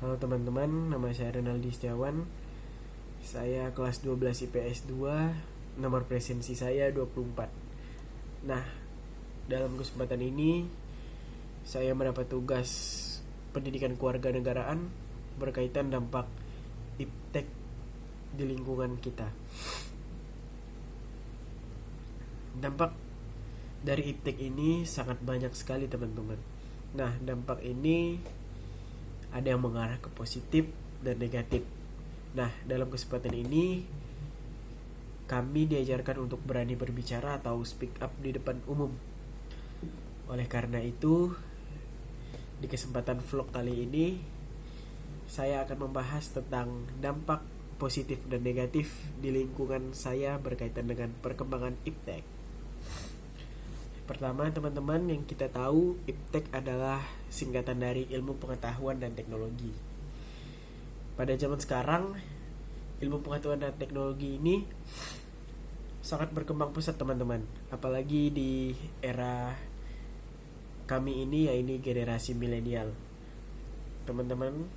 Halo teman-teman, nama saya Renaldi Setiawan. Saya kelas 12 IPS 2, nomor presensi saya 24. Nah, dalam kesempatan ini saya mendapat tugas pendidikan kewarganegaraan berkaitan dampak iptek di lingkungan kita. Dampak dari iptek ini sangat banyak sekali teman-teman. Nah, dampak ini ada yang mengarah ke positif dan negatif. Nah, dalam kesempatan ini kami diajarkan untuk berani berbicara atau speak up di depan umum. Oleh karena itu, di kesempatan vlog kali ini saya akan membahas tentang dampak positif dan negatif di lingkungan saya berkaitan dengan perkembangan iptek. Pertama, teman-teman, yang kita tahu iptek adalah singkatan dari ilmu pengetahuan dan teknologi. Pada zaman sekarang, ilmu pengetahuan dan teknologi ini sangat berkembang pesat teman-teman. Apalagi di era kami ini, yaitu generasi milenial. Teman-teman,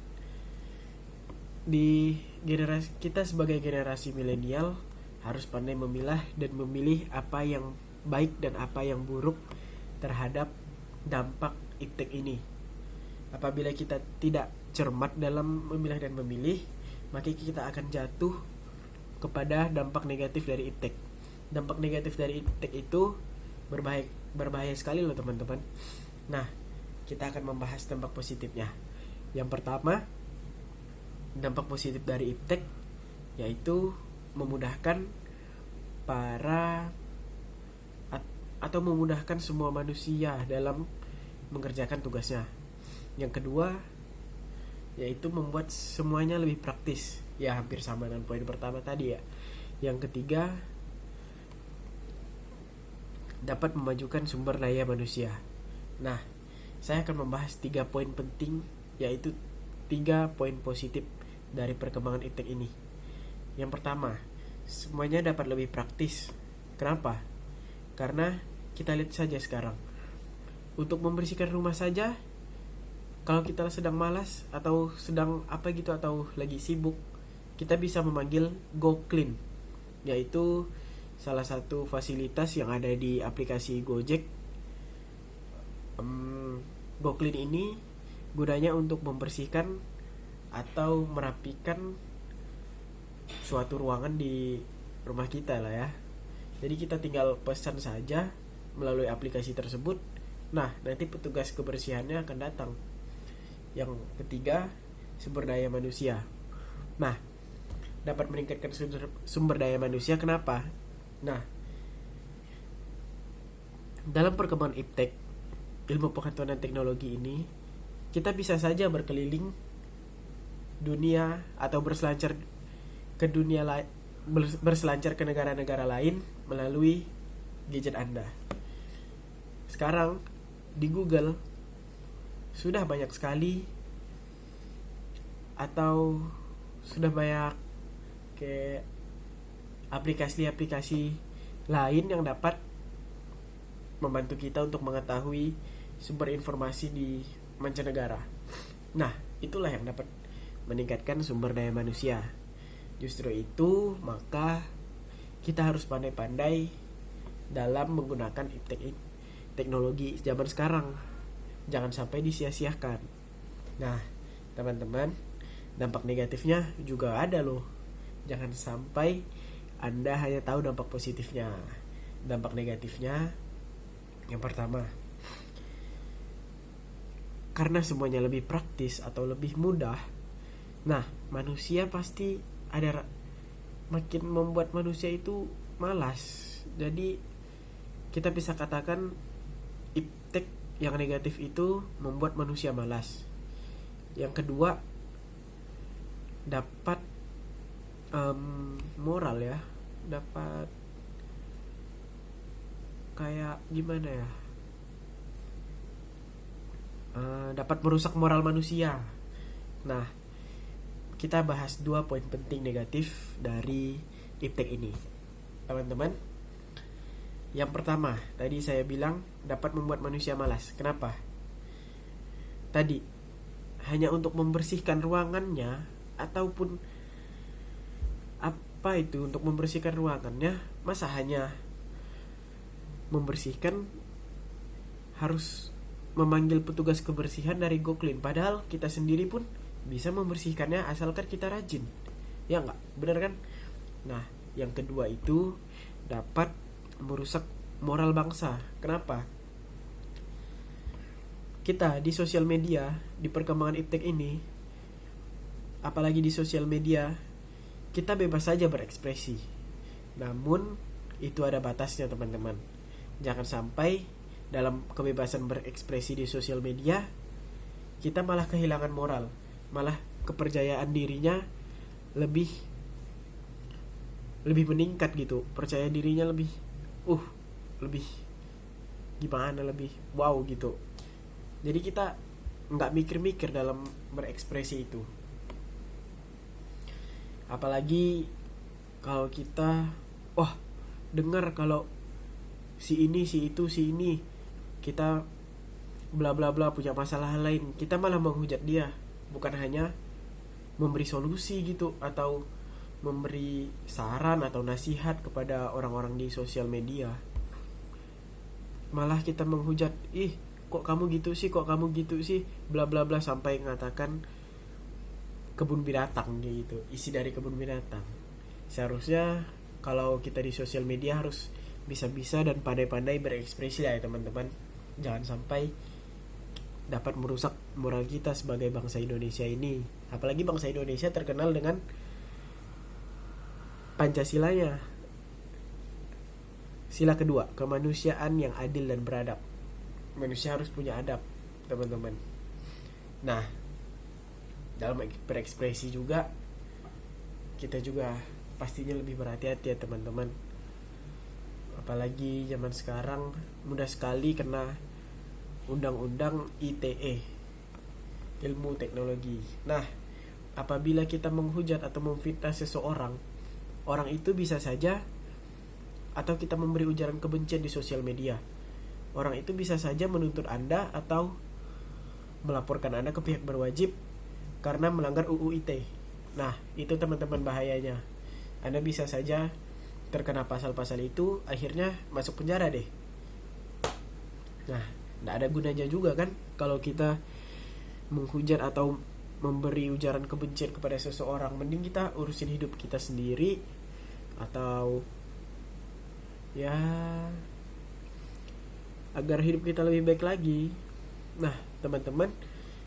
di generasi kita sebagai generasi milenial harus pandai memilah dan memilih apa yang baik dan apa yang buruk terhadap dampak iptek ini. Apabila kita tidak cermat dalam memilah dan memilih, maka kita akan jatuh kepada dampak negatif dari iptek. Dampak negatif dari iptek itu berbahaya sekali loh teman-teman. Nah, kita akan membahas dampak positifnya. Yang pertama, dampak positif dari iptek yaitu memudahkan memudahkan semua manusia dalam mengerjakan tugasnya. Yang kedua, yaitu membuat semuanya lebih praktis. Ya, hampir sama dengan poin pertama tadi ya. Yang ketiga, dapat memajukan sumber daya manusia. Nah, saya akan membahas 3 poin penting, yaitu 3 poin positif dari perkembangan iptek ini. Yang pertama, semuanya dapat lebih praktis. Kenapa? Karena kita lihat saja sekarang, untuk membersihkan rumah saja, kalau kita sedang malas atau sedang apa gitu atau lagi sibuk, kita bisa memanggil GoClean, yaitu salah satu fasilitas yang ada di aplikasi Gojek. GoClean ini gunanya untuk membersihkan atau merapikan suatu ruangan di rumah kita lah ya. Jadi kita tinggal pesan saja melalui aplikasi tersebut. Nah, nanti petugas kebersihannya akan datang. Yang ketiga, sumber daya manusia. Nah, dapat meningkatkan sumber daya manusia. Kenapa? Nah, dalam perkembangan iptek, ilmu pengetahuan dan teknologi ini, kita bisa saja berkeliling dunia atau berselancar ke dunia lain, berselancar ke negara-negara lain melalui gadget Anda. Sekarang di Google sudah banyak sekali atau sudah banyak kayak aplikasi-aplikasi lain yang dapat membantu kita untuk mengetahui sumber informasi di mancanegara. Nah, itulah yang dapat meningkatkan sumber daya manusia. Justru itu, maka kita harus pandai-pandai dalam menggunakan teknologi zaman sekarang. Jangan sampai disia-siakan. Nah, teman-teman, dampak negatifnya juga ada loh. Jangan sampai Anda hanya tahu dampak positifnya. Dampak negatifnya, yang pertama, karena semuanya lebih praktis atau lebih mudah, nah, manusia pasti makin membuat manusia itu malas. Jadi kita bisa katakan iptek yang negatif itu membuat manusia malas. Yang kedua, dapat moral ya, dapat kayak gimana ya, dapat merusak moral manusia. Nah, kita bahas 2 poin penting negatif dari iptek ini, teman-teman. Yang pertama, tadi saya bilang dapat membuat manusia malas. Kenapa? Tadi hanya untuk membersihkan ruangannya, ataupun apa itu untuk membersihkan ruangannya, masa hanya membersihkan harus memanggil petugas kebersihan dari GoClean, padahal kita sendiri pun bisa membersihkannya asalkan kita rajin, ya nggak, bener kan? Nah, yang kedua itu dapat merusak moral bangsa. Kenapa? Kita di sosial media, di perkembangan iptek ini, apalagi di sosial media, kita bebas saja berekspresi. Namun itu ada batasnya, teman-teman. Jangan sampai dalam kebebasan berekspresi di sosial media kita malah kehilangan moral, malah kepercayaan dirinya lebih meningkat gitu, percaya dirinya lebih lebih gimana, lebih wow gitu. Jadi kita nggak mikir-mikir dalam berekspresi itu. Apalagi kalau kita dengar kalau si ini, si itu, si ini, kita bla bla bla punya masalah lain, kita malah menghujat dia, bukan hanya memberi solusi gitu atau memberi saran atau nasihat kepada orang-orang di sosial media. Malah kita menghujat, kok kamu gitu sih, bla bla bla, sampai mengatakan kebun binatang gitu, isi dari kebun binatang. Seharusnya kalau kita di sosial media harus bisa-bisa dan pandai-pandai berekspresi lah ya teman-teman. Jangan sampai dapat merusak moral kita sebagai bangsa Indonesia ini. Apalagi bangsa Indonesia terkenal dengan Pancasilanya. Sila kedua, kemanusiaan yang adil dan beradab. Manusia harus punya adab, teman-teman. Nah, dalam berekspresi juga kita juga pastinya lebih berhati-hati ya teman-teman. Apalagi zaman sekarang mudah sekali kena undang-undang ITE, ilmu teknologi. Nah, apabila kita menghujat atau memfitnah seseorang, orang itu bisa saja, atau kita memberi ujaran kebencian di sosial media, orang itu bisa saja menuntut Anda atau melaporkan Anda ke pihak berwajib karena melanggar UU ITE. Nah, itu teman-teman bahayanya. Anda bisa saja terkena pasal-pasal itu, akhirnya masuk penjara deh. Nah, tidak ada gunanya juga kan kalau kita menghujat atau memberi ujaran kebencian kepada seseorang. Mending kita urusin hidup kita sendiri, atau ya agar hidup kita lebih baik lagi. Nah, teman-teman,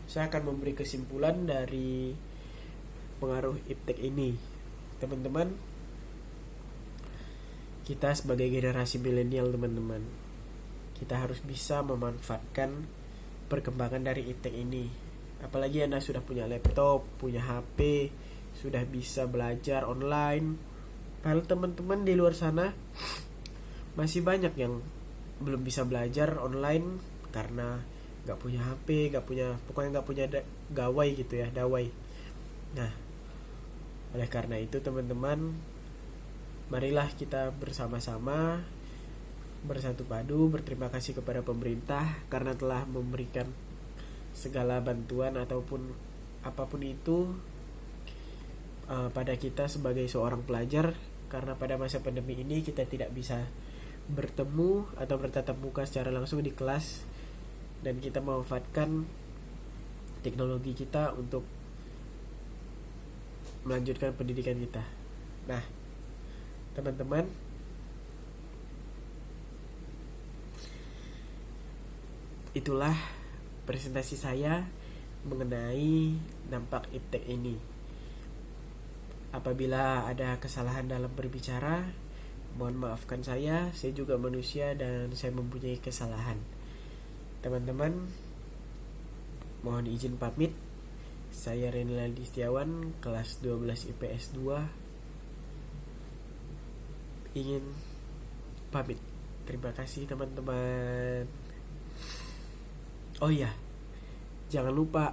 saya akan memberi kesimpulan dari pengaruh iptek ini. Teman-teman, kita sebagai generasi milenial, teman-teman, kita harus bisa memanfaatkan perkembangan dari iptek ini. Apalagi Anda sudah punya laptop, punya HP, sudah bisa belajar online. Padahal teman-teman di luar sana masih banyak yang belum bisa belajar online karena gak punya HP, pokoknya gak punya gawai gitu ya, dawai. Nah, oleh karena itu teman-teman, marilah kita bersama-sama bersatu padu berterima kasih kepada pemerintah karena telah memberikan segala bantuan ataupun apapun itu pada kita sebagai seorang pelajar, karena pada masa pandemi ini kita tidak bisa bertemu atau bertatap muka secara langsung di kelas, dan kita memanfaatkan teknologi kita untuk melanjutkan pendidikan kita. Nah, teman-teman, itulah presentasi saya mengenai dampak iptek ini. Apabila ada kesalahan dalam berbicara, mohon maafkan saya juga manusia dan saya mempunyai kesalahan. Teman-teman, mohon izin pamit. Saya Renildi Setiawan, kelas 12 IPS 2, ingin pamit. Terima kasih teman-teman. Oh iya, jangan lupa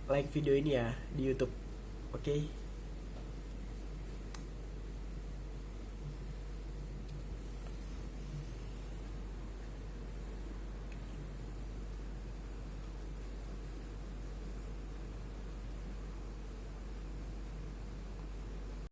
like video ini ya di YouTube. Oke?